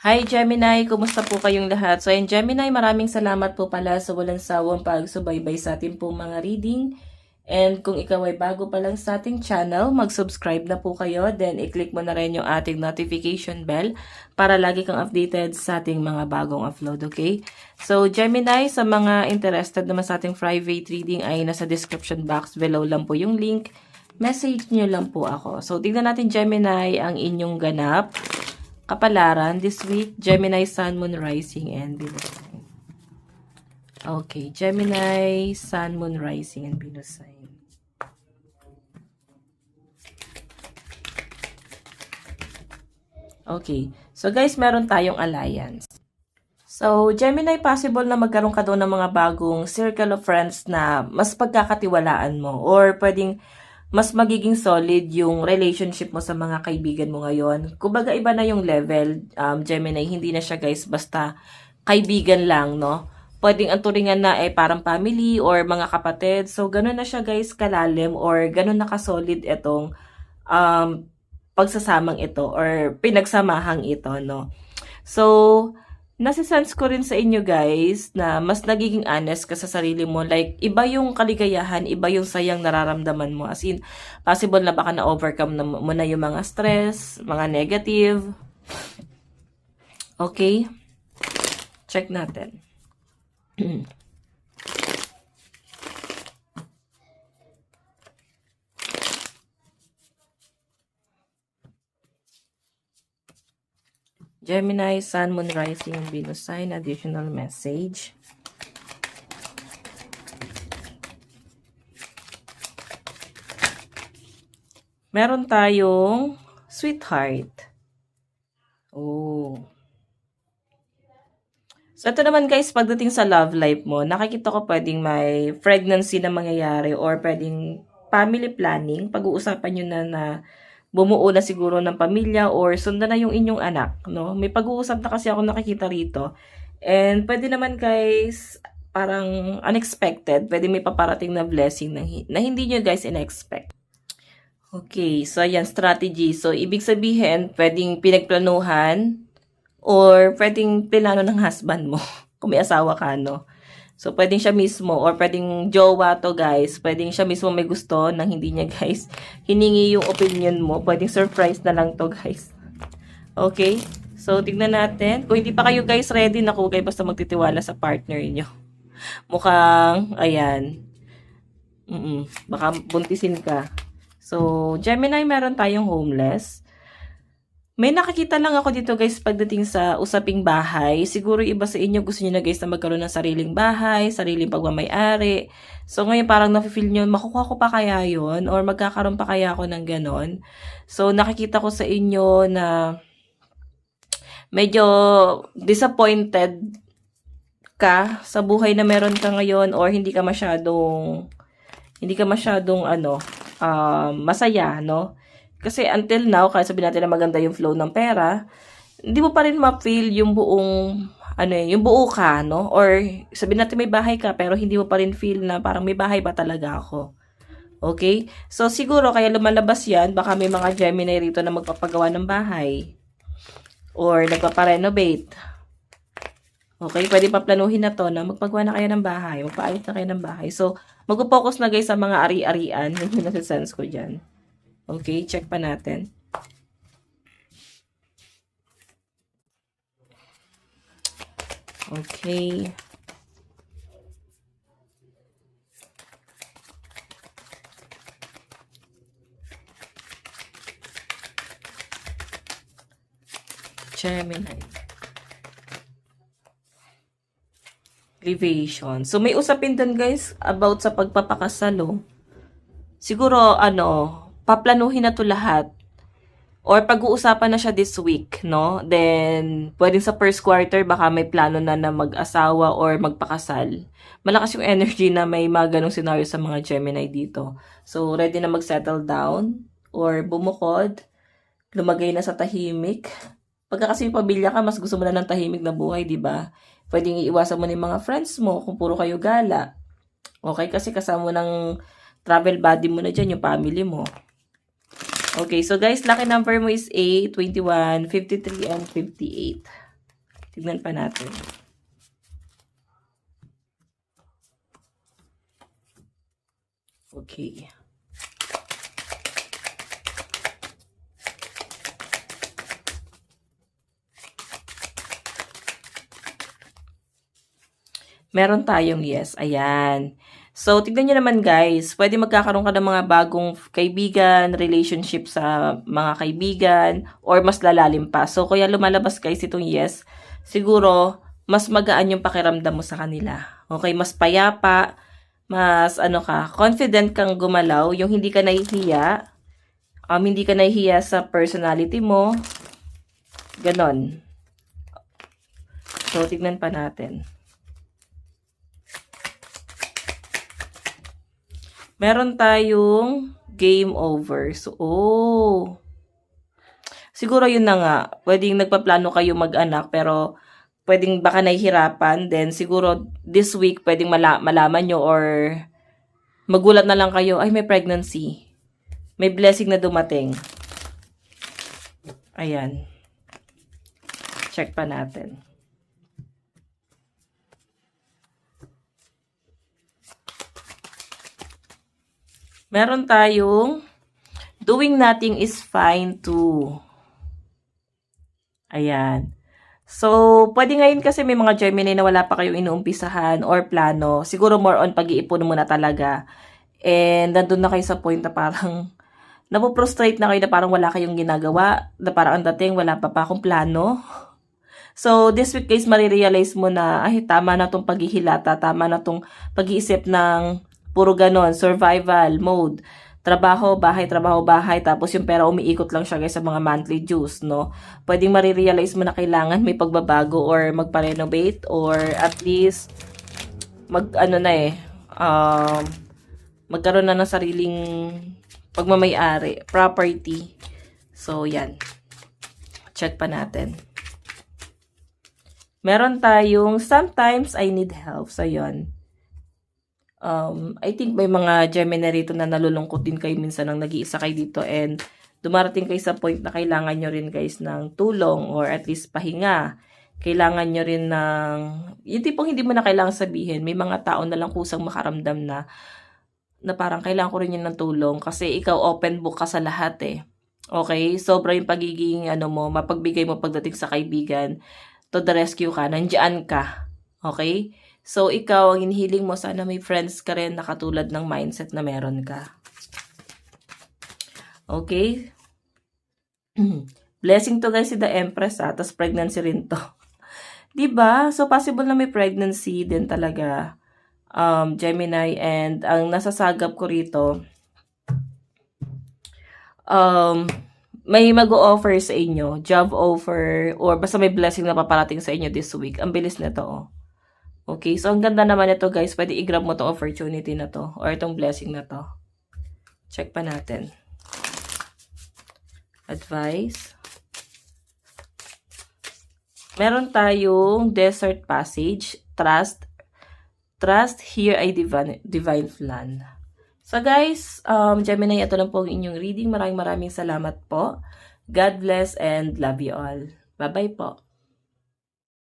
Hi Gemini, kumusta po kayong lahat? So ayun Gemini, maraming salamat po pala sa walang sawang pagsubaybay sa ating pong mga reading. And kung ikaw ay bago pa lang sa ating channel, mag-subscribe na po kayo. Then i-click mo na rin yung ating notification bell para lagi kang updated sa ating mga bagong upload, okay? So Gemini, sa mga interested naman sa ating private reading ay nasa description box below lang po yung link. Message nyo lang po ako. So tignan natin Gemini ang inyong ganap. Kapalaran this week, Gemini, Sun, Moon, Rising, and Venus sign. Okay, Gemini, Sun, Moon, Rising, and Venus sign. Okay, so guys, meron tayong alliance. So, Gemini, possible na magkaroon ka doon ng mga bagong circle of friends na mas pagkakatiwalaan mo or pwedeng mas magiging solid yung relationship mo sa mga kaibigan mo ngayon. Kumbaga iba na yung level, Gemini, hindi na siya guys basta kaibigan lang, no? Pwedeng ang turingan na parang family or mga kapatid. So, ganun na siya guys kalalim or ganun na kasolid itong pagsasamang ito or pinagsamahang ito, no? So, nasisense ko rin sa inyo guys na mas nagiging honest ka sa sarili mo. Like, iba yung kaligayahan, iba yung sayang nararamdaman mo. As in, possible na baka na-overcome na mo na yung mga stress, mga negative. Okay? Check natin. Gemini, Sun, Moon, Rising, and Venus sign. Additional message. Meron tayong sweetheart. Oh. So, ito naman guys, pagdating sa love life mo, nakikita ko pwedeng may pregnancy na mangyayari or pwedeng family planning. Pag-uusapan nyo na bumuo na siguro ng pamilya or sundan na yung inyong anak, no? May pag-uusap na kasi ako nakikita rito. And pwede naman guys, parang unexpected, pwede may paparating na blessing na hindi nyo guys in-expect. Okay, so ayan, strategy. So, ibig sabihin, pwedeng pinagplanuhan or pwedeng plano ng husband mo kung may asawa ka, no? So, pwedeng siya mismo or pwedeng jowa to, guys. Pwedeng siya mismo may gusto nang hindi niya, guys, hiningi yung opinion mo. Pwedeng surprise na lang to, guys. Okay? So, tignan natin. Kung hindi pa kayo, guys, ready, naku, guys, basta magtitiwala sa partner niyo. Mukhang, ayan. Baka buntisin ka. So, Gemini, meron tayong homeless. May nakikita lang ako dito guys pagdating sa usaping bahay. Siguro iba sa inyo gusto niyo na guys na magkaroon ng sariling bahay, sariling pagmamay-ari. So ngayon parang nafe-feel niyo, makukuha ko pa kaya yon or magkakaroon pa kaya ako ng ganon. So nakikita ko sa inyo na medyo disappointed ka sa buhay na meron ka ngayon or hindi ka masyadong masaya, no? Kasi until now, kahit sabihin natin na maganda yung flow ng pera, hindi mo pa rin ma-feel yung buong, yung buo ka, no? Or sabihin natin may bahay ka, pero hindi mo pa rin feel na parang may bahay ba talaga ako. Okay? So, siguro, kaya lumalabas yan, baka may mga Gemini rito na magpapagawa ng bahay. Or nagpaparenovate. Okay? Pwede pa planuhin na to na magpagawa na kayo ng bahay. Magpaayos na kayo ng bahay. So, mag-focus na guys sa mga ari-arian. Yun yung nasa-sense ko dyan. Okay, check pa natin. Okay. Gemini. Elevation. So, may usapin dun guys about sa pagpapakasal, oh. Siguro, paplanuhin na to lahat. Or pag-uusapan na siya this week, no? Then, pwedeng sa first quarter, baka may plano na mag-asawa or magpakasal. Malakas yung energy na may mga ganong scenario sa mga Gemini dito. So, ready na mag-settle down or bumukod, lumagay na sa tahimik. Pagka kasi pamilya ka, mas gusto mo na ng tahimik na buhay, di ba? Pwedeng iiwasan mo ng mga friends mo kung puro kayo gala. Okay, kasi kasama mo ng travel buddy mo na dyan, yung family mo. Okay, so guys, lucky number mo is 8, 21, 53, and 58. Tignan pa natin. Okay. Meron tayong yes. Ayan. So, tignan nyo naman guys, pwede magkakaroon ka ng mga bagong kaibigan, relationship sa mga kaibigan, or mas lalalim pa. So, kaya lumalabas guys itong yes, siguro, mas magaan yung pakiramdam mo sa kanila. Okay, mas payapa, mas confident kang gumalaw, yung hindi ka nahihiya, hindi ka nahihiya sa personality mo, ganon. So, tignan pa natin. Meron tayong game over. So, siguro yun na nga. Pwedeng nagpaplano kayo mag-anak, pero pwedeng baka nahihirapan. Then, siguro this week, pwedeng malaman nyo or magulat na lang kayo, ay may pregnancy. May blessing na dumating. Ayan. Check pa natin. Meron tayong doing nothing is fine too. Ayan. So, pwede ngayon kasi may mga Gemini na wala pa kayong inuumpisahan or plano. Siguro more on pag-iipon mo na talaga. And nandun na kayo sa point na parang napoprostrate na kayo na parang wala kayong ginagawa. Na parang ang dating wala pa akong plano. So, this week guys, marirealize mo na, ay, tama na tong paghihilata. Tama na tong pag-iisip ng puro ganon, survival mode. Trabaho, bahay, tapos yung pera umiikot lang siya guys sa mga monthly dues, no? Pwedeng marirealize mo na kailangan may pagbabago or magpa-renovate or at least magkaroon na ng sariling pagmamayari, property. So, yan. Check pa natin. Meron tayong sometimes I need help. So, yun. I think may mga Gemini rito na nalulungkot din kayo minsan nang nag-iisa kayo dito and dumarating kayo sa point na kailangan nyo rin guys ng tulong or at least pahinga. Kailangan nyo rin ng, yung tipong hindi mo na kailangan sabihin, may mga tao na lang kusang makaramdam na parang kailangan ko rin yun ng tulong kasi ikaw open book ka sa lahat eh. Okay? Sobra yung pagiging mapagbigay mo pagdating sa kaibigan. To the rescue ka, nandiyan ka. Okay? So, ikaw, ang hinihiling mo, sana may friends ka rin na katulad ng mindset na meron ka. Okay? Blessing to guys si the Empress tapos pregnancy rin to. Diba? So, possible na may pregnancy din talaga, Gemini, and ang nasasagap ko rito, may mag-o-offer sa inyo, job offer, or basta may blessing na paparating sa inyo this week. Ang bilis na to, Okay, so ang ganda naman ito guys, pwede i-grab mo tong opportunity na to, or itong blessing na to. Check pa natin. Advice. Meron tayong desert passage, trust here ay divine plan. So guys, Gemini, ito lang po ang inyong reading. Maraming salamat po. God bless and love you all. Bye-bye po.